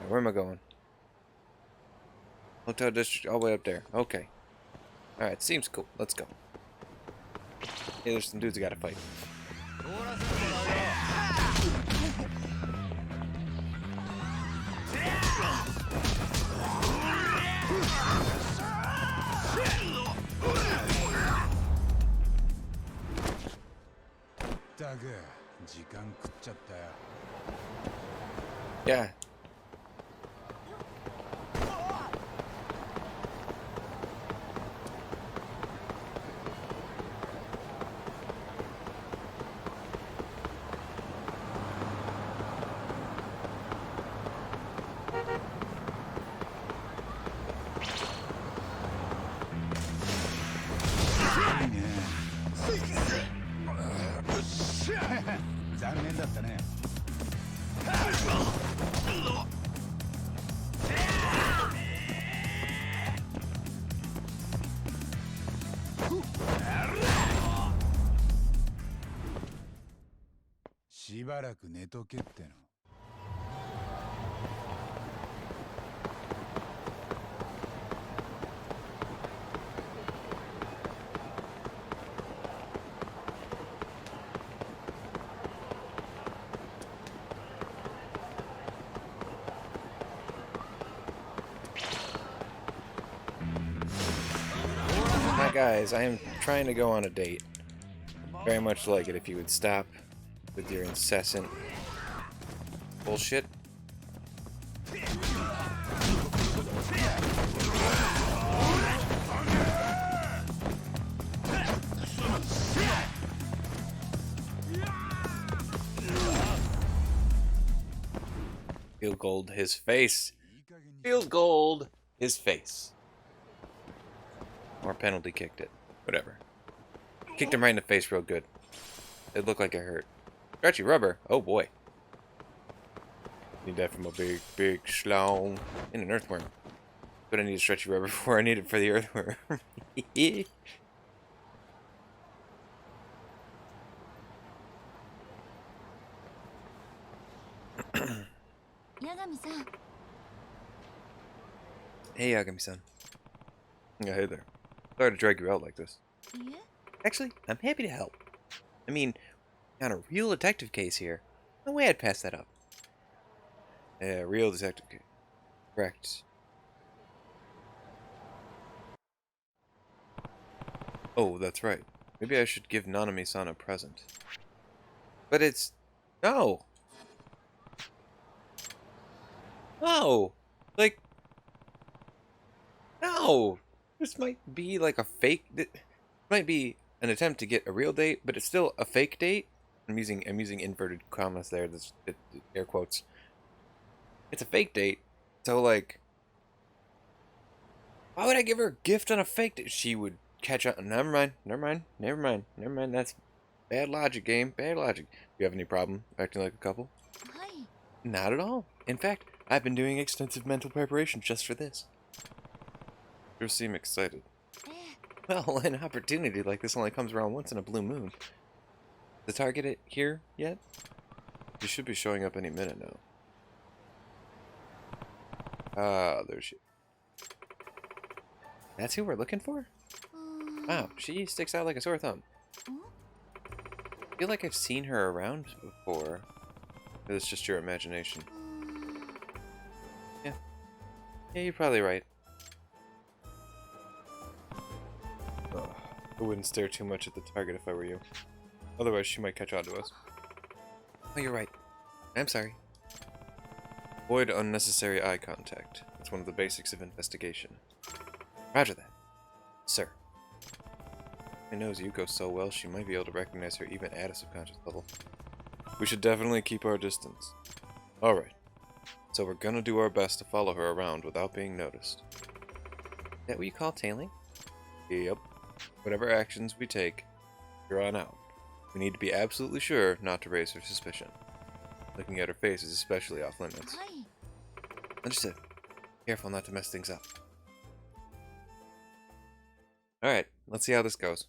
Where am I going? Hotel district all the way up there. Okay. Alright, seems cool. Let's go. Hey, there's some dudes I gotta fight. Yeah. Hi guys, I am trying to go on a date. Very much like it if you would stop with your incessant bullshit. Field gold his face. Field gold his face. Or penalty kicked it. Whatever. Kicked him right in the face real good. It looked like it hurt. Stretchy rubber. Oh boy. Need that from a big, big schlong. In an earthworm. But I need stretchy rubber before I need it for the earthworm. Hey, Yagami-san. Yeah, hey there. Sorry to drag you out like this. Actually, I'm happy to help. I mean, on a real detective case here. No way I'd pass that up. Yeah, real detective case. Correct. Oh, that's right. Maybe I should give Nanami-san a present. But it's... No! No! Like... No! This might be like a fake... It might be an attempt to get a real date, but it's still a fake date. I'm using inverted commas there. This air quotes. It's a fake date, so like, why would I give her a gift on a fake date? She would catch on. Never mind. Never mind. Never mind. Never mind. That's bad logic, game. Bad logic. Do you have any problem acting like a couple? Not at all. In fact, I've been doing extensive mental preparation just for this. You seem excited. Well, an opportunity like this only comes around once in a blue moon. The target it here yet? You should be showing up any minute now. Ah, there she. That's who we're looking for? Wow, she sticks out like a sore thumb. I feel like I've seen her around before. But it's just your imagination. Yeah. Yeah, you're probably right. Ugh, I wouldn't stare too much at the target if I were you. Otherwise, she might catch on to us. Oh, you're right. I'm sorry. Avoid unnecessary eye contact. It's one of the basics of investigation. Roger that. Sir. She knows Yuko so well, she might be able to recognize her even at a subconscious level. We should definitely keep our distance. Alright. So we're gonna do our best to follow her around without being noticed. Is that what you call tailing? Yep. Whatever actions we take, here on out. We need to be absolutely sure not to raise her suspicion. Looking at her face is especially off limits. Understood. Careful not to mess things up. Alright, let's see how this goes.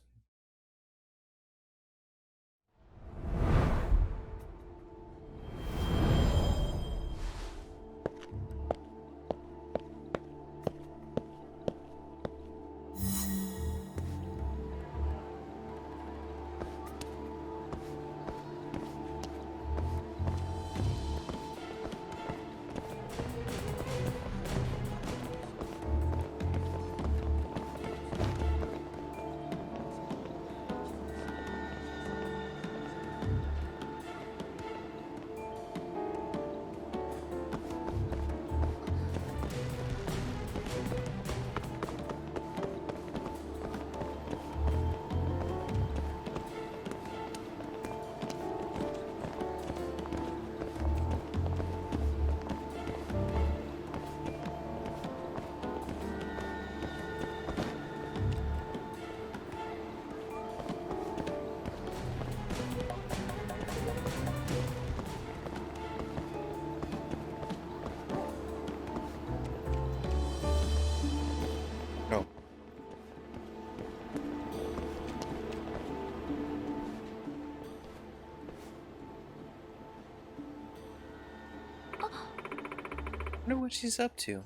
Wonder what she's up to.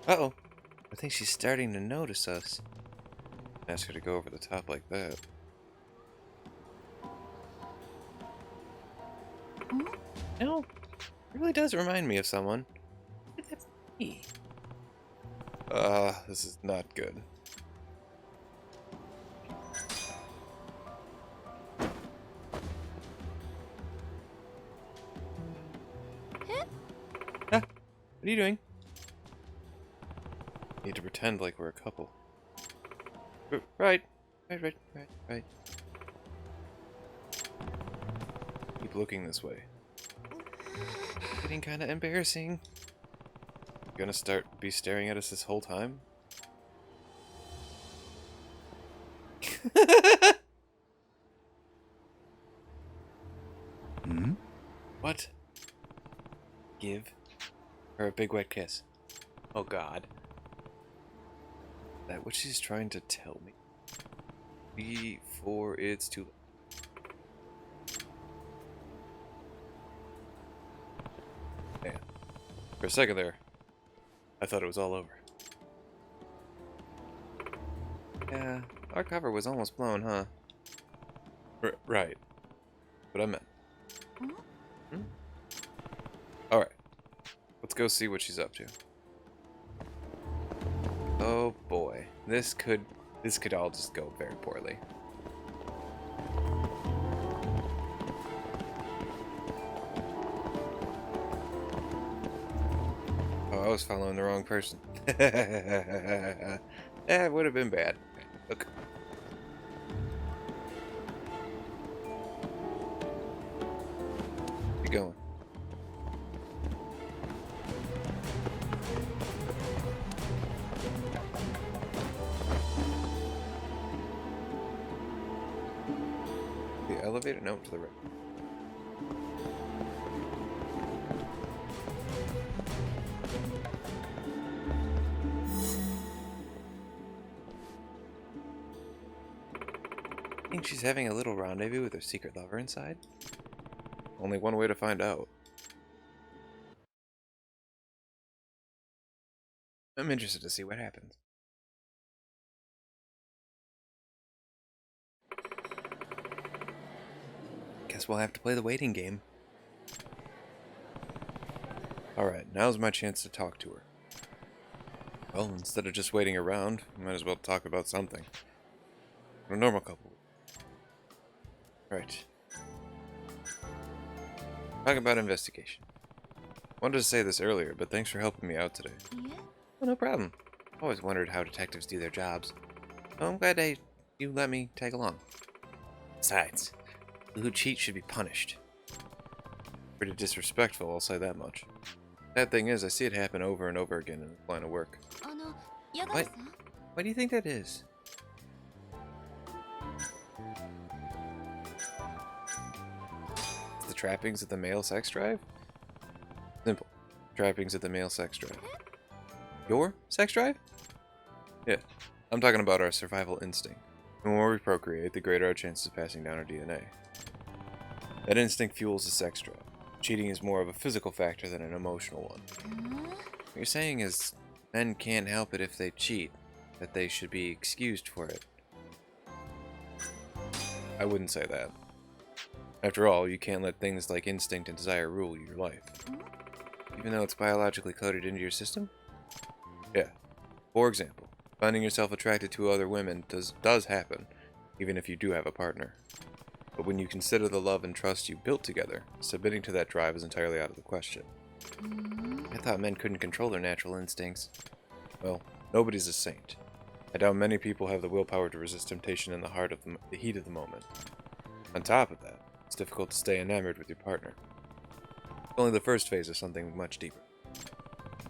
Uh-oh. I think she's starting to notice us. Ask her to go over the top like that. No, it really does remind me of someone. Who could that be? This is not good. Huh? What are you doing? Need to pretend like we're a couple. Right. Right. Keep looking this way. Getting kind of embarrassing. You gonna be staring at us this whole time? Hmm? What? Give her a big wet kiss. Oh God. That what she's trying to tell me? Before it's too late. Man. For a second there, I thought it was all over. Yeah, our cover was almost blown, huh? Right. What I meant. Hmm? Alright. Let's go see what she's up to. Oh boy. This could all just go very poorly. Oh, I was following the wrong person. That would have been bad. Look. Keep going. The elevator note to the right. Think she's having a little rendezvous with her secret lover inside? Only one way to find out. I'm interested to see what happens. Guess we'll have to play the waiting game. Alright, now's my chance to talk to her. Well, instead of just waiting around, we might as well talk about something. A normal couple. Right. Talk about investigation. Wanted to say this earlier, but thanks for helping me out today. Yeah? Oh, no problem. Always wondered how detectives do their jobs. Oh, I'm glad you let me tag along. Besides, people who cheat should be punished. Pretty disrespectful, I'll say that much. Sad thing is, I see it happen over and over again in the line of work. YAKUZA-san? Why do you think that is? It's the trappings of the male sex drive? Simple. Trappings of the male sex drive. Your sex drive? Yeah, I'm talking about our survival instinct. The more we procreate, the greater our chances of passing down our DNA. That instinct fuels the sex drive. Cheating is more of a physical factor than an emotional one. What you're saying is, men can't help it if they cheat, that they should be excused for it. I wouldn't say that. After all, you can't let things like instinct and desire rule your life. Even though it's biologically coded into your system? Yeah. For example, finding yourself attracted to other women does happen, even if you do have a partner. But when you consider the love and trust you built together, submitting to that drive is entirely out of the question. I thought men couldn't control their natural instincts. Well, nobody's a saint. I doubt many people have the willpower to resist temptation in the heat of the moment. On top of that, it's difficult to stay enamored with your partner. It's only the first phase of something much deeper.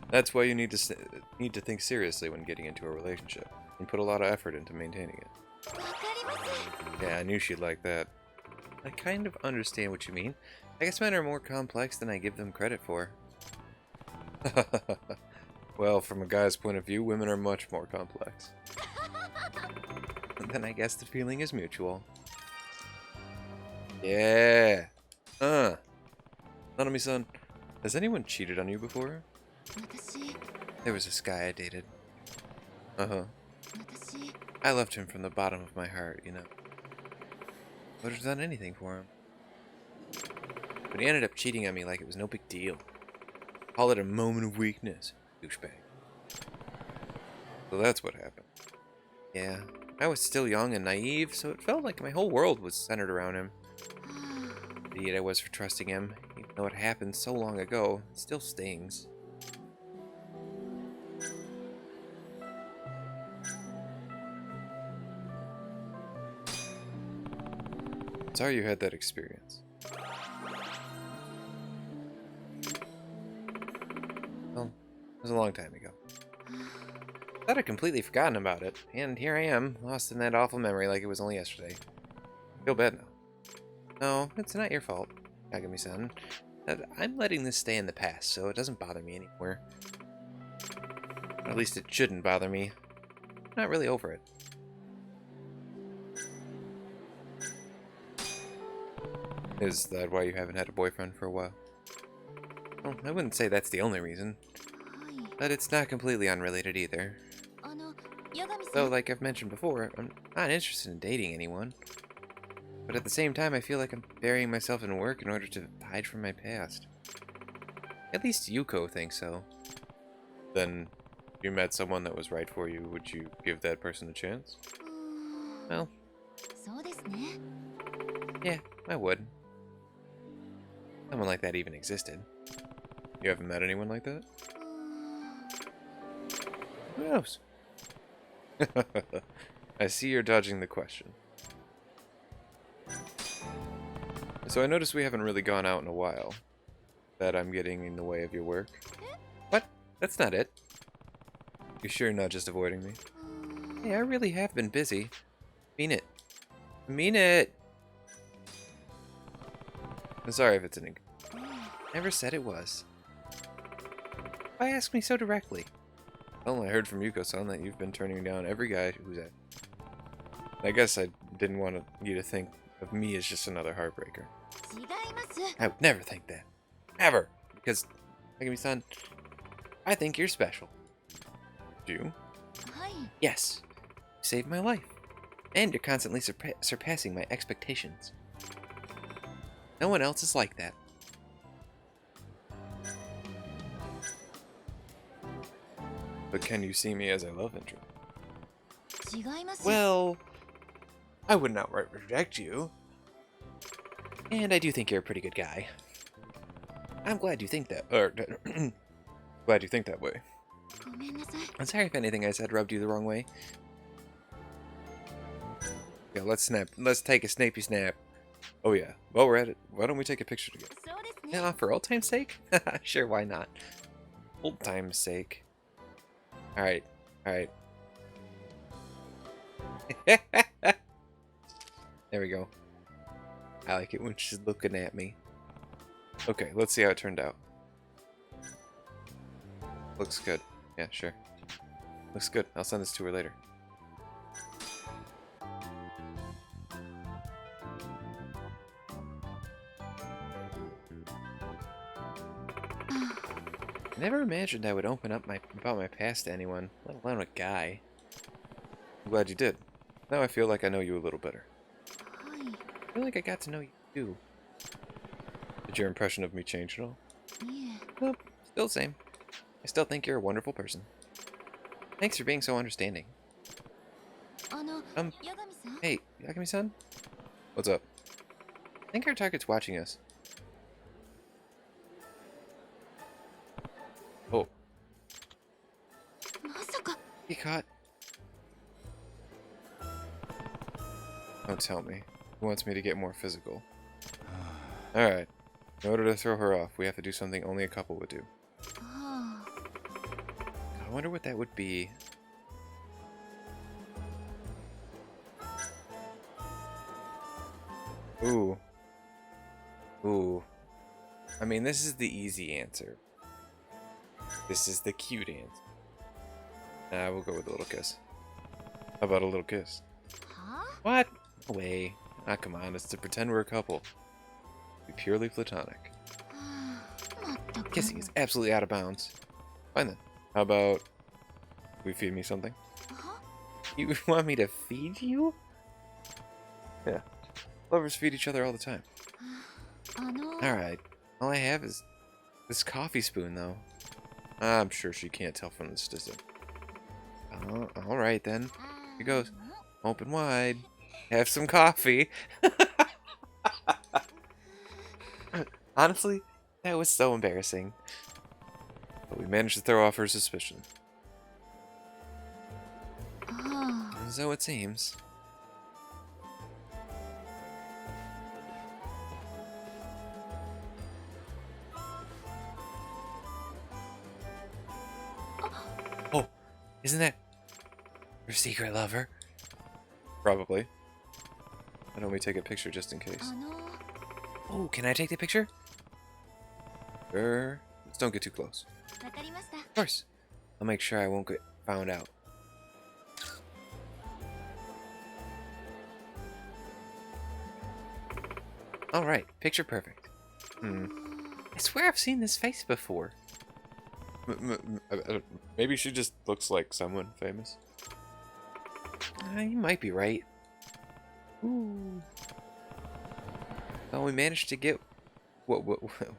That's why you need to think seriously when getting into a relationship, and put a lot of effort into maintaining it. Yeah, I knew she'd like that. I kind of understand what you mean. I guess men are more complex than I give them credit for. Well, from a guy's point of view, women are much more complex. And then I guess the feeling is mutual. Yeah. Nanami-san, has anyone cheated on you before? 私 There was this guy I dated. Uh-huh. 私 I loved him from the bottom of my heart, you know. Would have done anything for him. But he ended up cheating on me like it was no big deal. Call it a moment of weakness, douchebag. So that's what happened. Yeah, I was still young and naive, so it felt like my whole world was centered around him. Idiot I was for trusting him, even though it happened so long ago, it still stings. Sorry you had that experience. Well, it was a long time ago. Thought I'd completely forgotten about it, and here I am, lost in that awful memory like it was only yesterday. Feel bad now. No, it's not your fault, Yagami-san. I'm letting this stay in the past, so it doesn't bother me anymore. Or at least it shouldn't bother me. I'm not really over it. Is that why you haven't had a boyfriend for a while? Well, I wouldn't say that's the only reason, はい but it's not completely unrelated either. 八神さ Though, ん like I've mentioned before, I'm not interested in dating anyone. But at the same time, I feel like I'm burying myself in work in order to hide from my past. At least Yuko thinks so. Then, if you met someone that was right for you, would you give that person a chance? うーん Well, そうですね yeah, I would. Someone like that even existed. You haven't met anyone like that? うーん Who knows? I see you're dodging the question. So I notice we haven't really gone out in a while. That I'm getting in the way of your work. What? That's not it. You sure you're not just avoiding me? うーん Hey, I really have been busy. Mean it. Mean it! I'm sorry if it's an ink. Never said it was. Why ask me so directly? Well, I heard from Yuko-san that you've been turning down every guy who's at. I guess I didn't want you to think of me as just another heartbreaker. 違います I would never think that. Ever! Because, Megami-san, I think you're special. Do you? はい Yes. You saved my life. And you're constantly surpassing my expectations. No one else is like that. But can you see me as a love interest? 違います Well, I wouldn't outright reject you. And I do think you're a pretty good guy. I'm glad you think that. Or, glad you think that way. ごめんなさい I'm sorry if anything I said rubbed you the wrong way. Yeah, let's snap. Let's take a snapey snap. Oh yeah, while we're at it, why don't we take a picture together? そうですね Yeah, for old time's sake? Sure, why not? Old time's sake. Alright, alright. There we go. I like it when she's looking at me. Okay, let's see how it turned out. Looks good. Yeah, sure. Looks good. I'll send this to her later. I never imagined I would open up about my past to anyone, let alone a guy. I'm glad you did. Now I feel like I know you a little better. はい I feel like I got to know you too. Did your impression of me change at all? いえ Nope, still the same. I still think you're a wonderful person. Thanks for being so understanding. 八神さん Hey, Yakami-san? What's up? I think our target's watching us. Oh, まさか he caught. Don't tell me. He wants me to get more physical. Alright. In order to throw her off, we have to do something only a couple would do. はあ I wonder what that would be. Ooh. Ooh. I mean, this is the easy answer. This is the cute answer. Nah, we'll go with a little kiss. How about a little kiss? は What? No way. Ah, come on. It's to pretend we're a couple. Be purely platonic. あまったく Kissing is absolutely out of bounds. Fine then. How about we feed me something? は You want me to feed you? Yeah. Lovers feed each other all the time. あの Alright. All I have is this coffee spoon, though. I'm sure she can't tell from this distance. Alright then. Here goes. Open wide. Have some coffee. Honestly, that was so embarrassing. But we managed to throw off her suspicion. あ So it seems. Oh, isn't that your secret lover? Probably. Why don't we take a picture just in case? あの Oh, can I take the picture? Sure. Just don't get too close. わかりました Of course. I'll make sure I won't get found out. Alright, picture perfect. I swear I've seen this face before. Maybe she just looks like someone famous. You might be right. Ooh. Well, we managed to get what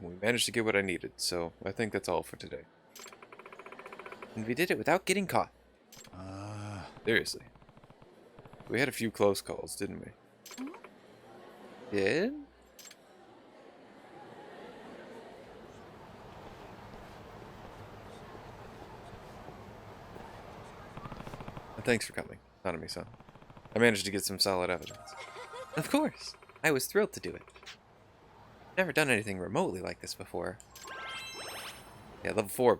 we managed to get what I needed, so I think that's all for today. And we did it without getting caught. Seriously. We had a few close calls, didn't we? Did? Thanks for coming, Nanami-san. I managed to get some solid evidence. Of course. I was thrilled to do it. Never done anything remotely like this before. Yeah, level 4.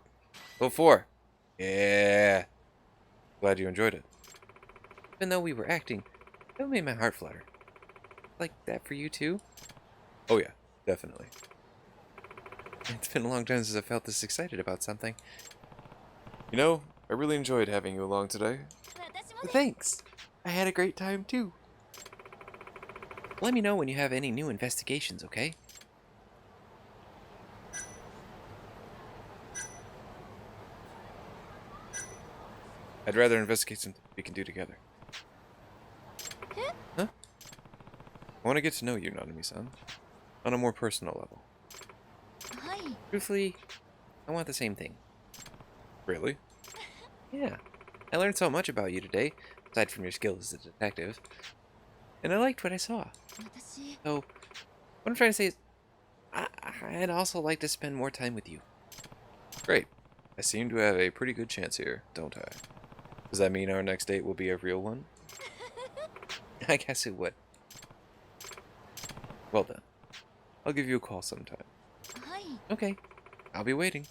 Level 4! Yeah! Glad you enjoyed it. Even though we were acting, it made my heart flutter. Like that for you too? Oh yeah, definitely. It's been a long time since I felt this excited about something. You know, I really enjoyed having you along today. 私も Thanks! I had a great time too. Let me know when you have any new investigations, okay? I'd rather investigate something we can do together. Huh? I want to get to know you, Nanami-san. On a more personal level. はい Truthfully, I want the same thing. Really? Yeah. I learned so much about you today, aside from your skills as a detective. And I liked what I saw. 私 So, what I'm trying to say is, I'd also like to spend more time with you. Great. I seem to have a pretty good chance here, don't I? Does that mean our next date will be a real one? I guess it would. Well then, I'll give you a call sometime. はい Okay, I'll be waiting.